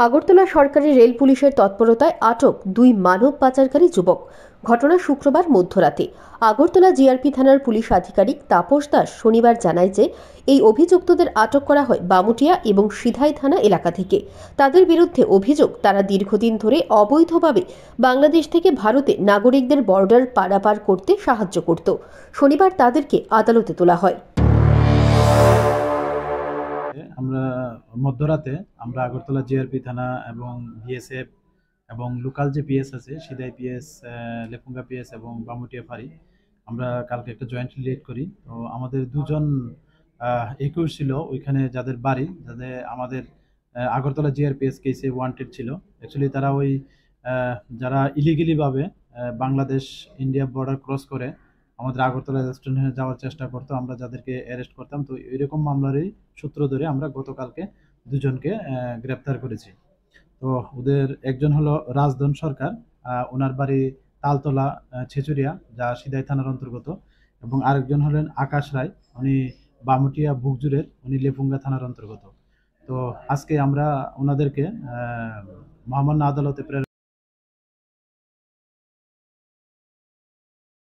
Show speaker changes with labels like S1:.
S1: আগরতলা সরকারি রেল পুলিশের তৎপরতায় আটক দুই মানব পাচারকারী যুবক। ঘটনা শুক্রবার মধ্যরাতে। আগরতলা জিআরপি থানার পুলিশ আধিকারিক তাপস দাস শনিবার জানায় যে এই অভিযুক্তদের আটক করা হয় বামুটিয়া এবং সিধাই থানা এলাকা থেকে। তাদের বিরুদ্ধে অভিযোগ, তারা দীর্ঘদিন ধরে অবৈধভাবে বাংলাদেশ থেকে ভারতে নাগরিকদের বর্ডার পারাপার করতে সাহায্য করত। শনিবার তাদেরকে আদালতে তোলা হয়।
S2: আমরা মধ্যরাতে আগরতলা জিআরপি থানা এবং বিএসএফ এবং লোকাল যে পিএস আছে সিদাই পিএস, লেফুঙ্গা পিএস এবং বামুটিয়া ফাঁড়ি, আমরা কালকে একটা জয়েন্টলি রেড করি। তো আমাদের দুজন একুশ ছিল ওইখানে, যাদের বাড়ি যাদের আমাদের আগরতলা জিআরপিএস কেসে ওয়ান্টেড ছিল। অ্যাকচুয়ালি তারা ওই যারা ইলিগেলি ভাবে বাংলাদেশ ইন্ডিয়া বর্ডার ক্রস করে আমাদের আগরতলা রেস্টুরেন্টে যাওয়ার চেষ্টা করতো, আমরা যাদেরকে অ্যারেস্ট করতাম। তো এরকম মামলারই সূত্র ধরে আমরা গতকালকে দুজনকে গ্রেপ্তার করেছি। তো ওদের একজন হলো রাজধন সরকার, ওনার বাড়ি তালতলা ছেচুরিয়া, যা সিদাই থানার অন্তর্গত, এবং আরেকজন হলেন আকাশ রায়, উনি বামুটিয়া বুকজুরের, উনি লেফুঙ্গা থানার অন্তর্গত। তো আজকে আমরা ওনাদেরকে মহামান্য আদালতে